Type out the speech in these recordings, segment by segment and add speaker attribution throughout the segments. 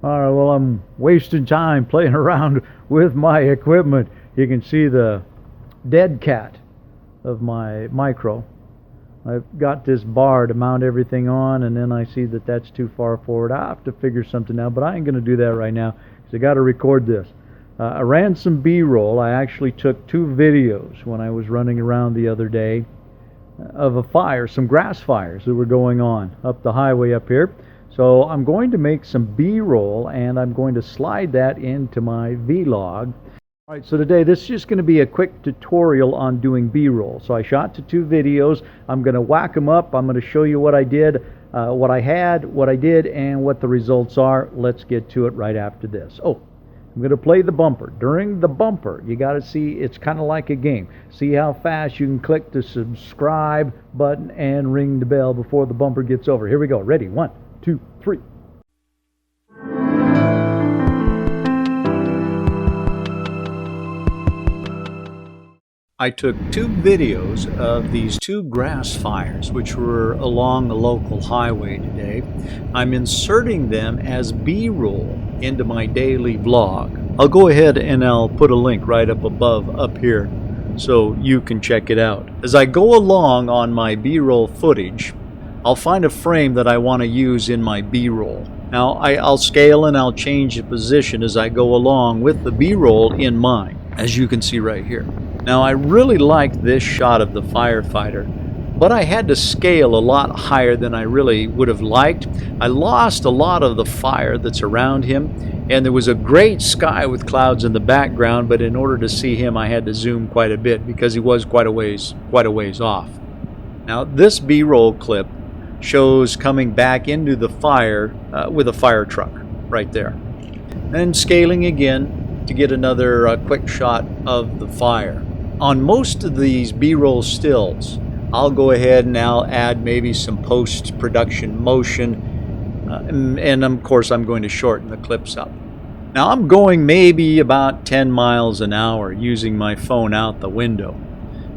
Speaker 1: All right, well, I'm wasting time playing around with my equipment. You can see the dead cat of my micro. I've got this bar to mount everything on, and then I see that that's too far forward. I have to figure something out, but I ain't going to do that right now because I got to record this. I ran some B-roll. I actually took 2 videos when I was running around the other day of a fire, some grass fires that were going on up the highway up here. So I'm going to make some B-roll, and I'm going to slide that into my vlog. All right, so today this is just going to be a quick tutorial on doing B-roll. So I shot to 2 videos. I'm going to whack them up. I'm going to show you what I did, what I had, what I did, and what the results are. Let's get to it right after this. Oh, I'm going to play the bumper. During the bumper, you got to see, it's kind of like a game. See how fast you can click the subscribe button and ring the bell before the bumper gets over. Here we go. Ready? 1, 2, 3. I took 2 videos of these 2 grass fires which were along the local highway today. I'm inserting them as B-roll into my daily vlog. I'll go ahead and I'll put a link right up above up here so you can check it out. As I go along on my B-roll footage, I'll find a frame that I want to use in my B-roll. Now I'll scale and I'll change the position as I go along with the B-roll in mind, as you can see right here. Now I really like this shot of the firefighter, but I had to scale a lot higher than I really would have liked. I lost a lot of the fire that's around him, and there was a great sky with clouds in the background, but in order to see him I had to zoom quite a bit because he was quite a ways off. Now this B-roll clip shows coming back into the fire with a fire truck right there. Then scaling again to get another quick shot of the fire. On most of these B-roll stills, I'll go ahead and I'll add maybe some post-production motion, and of course I'm going to shorten the clips up. Now I'm going maybe about 10 miles an hour using my phone out the window.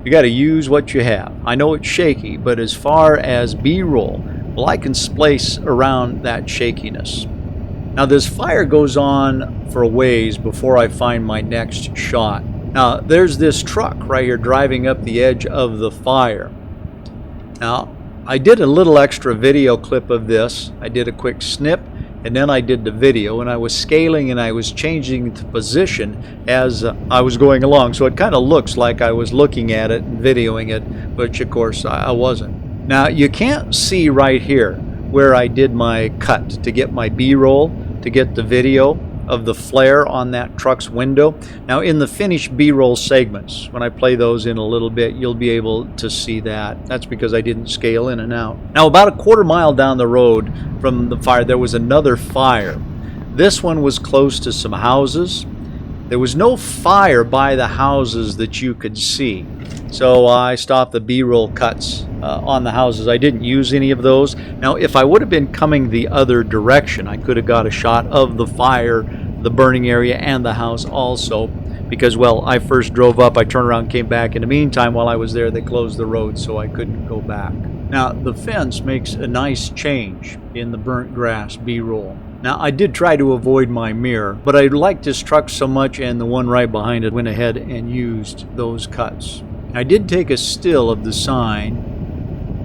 Speaker 1: You got to use what you have. I know it's shaky, but as far as B-roll, well, I can splice around that shakiness. Now this fire goes on for a ways before I find my next shot. Now there's this truck right here driving up the edge of the fire. Now I did a little extra video clip of this. I did a quick snip, and then I did the video, and I was scaling and I was changing the position as I was going along, so it kind of looks like I was looking at it and videoing it, which of course I wasn't. Now you can't see right here where I did my cut to get my B-roll, to get the video of the flare on that truck's window. Now in the finished B-roll segments, when I play those in a little bit, you'll be able to see that. That's because I didn't scale in and out. Now about a quarter mile down the road from the fire, there was another fire. This one was close to some houses. There was no fire by the houses that you could see, so I stopped the B-roll cuts on the houses. I didn't use any of those. Now if I would have been coming the other direction, I could have got a shot of the fire, the burning area, and the house also, because, well, I first drove up, I turned around, came back. In the meantime, while I was there, they closed the road, so I couldn't go back. Now the fence makes a nice change in the burnt grass B-roll. Now I did try to avoid my mirror, but I liked this truck so much, and the one right behind it, went ahead and used those cuts. I did take a still of the sign.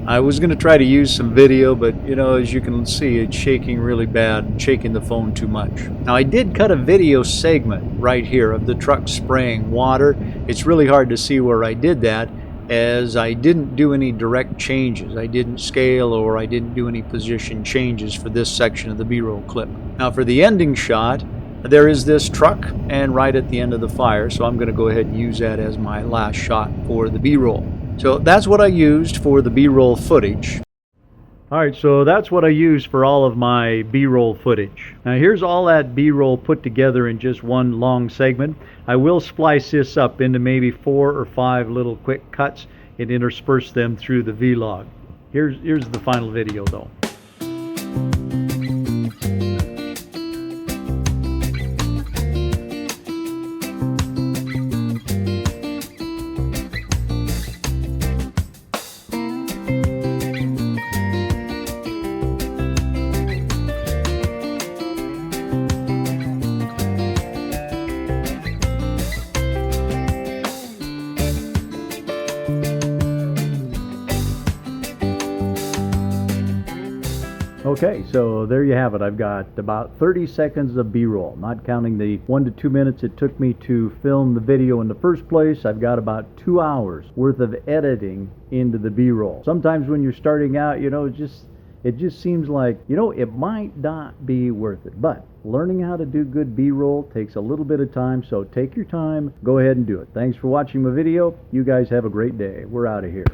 Speaker 1: I was going to try to use some video, but you know, as you can see, it's shaking really bad, shaking the phone too much. Now I did cut a video segment right here of the truck spraying water. It's really hard to see where I did that, as I didn't do any direct changes. I didn't scale, or I didn't do any position changes for this section of the B-roll clip. Now for the ending shot, there is this truck and right at the end of the fire, so I'm going to go ahead and use that as my last shot for the B-roll. So that's what I used for the B-roll footage. Alright, so that's what I used for all of my B-roll footage. Now here's all that B-roll put together in just one long segment. I will splice this up into maybe 4 or 5 little quick cuts and intersperse them through the vlog. Here's the final video though. Okay, so there you have it. I've got about 30 seconds of B-roll, not counting the 1 to 2 minutes it took me to film the video in the first place. I've got about 2 hours worth of editing into the B-roll. Sometimes when you're starting out, it just seems like, it might not be worth it. But learning how to do good B-roll takes a little bit of time, so take your time, go ahead and do it. Thanks for watching my video. You guys have a great day. We're out of here.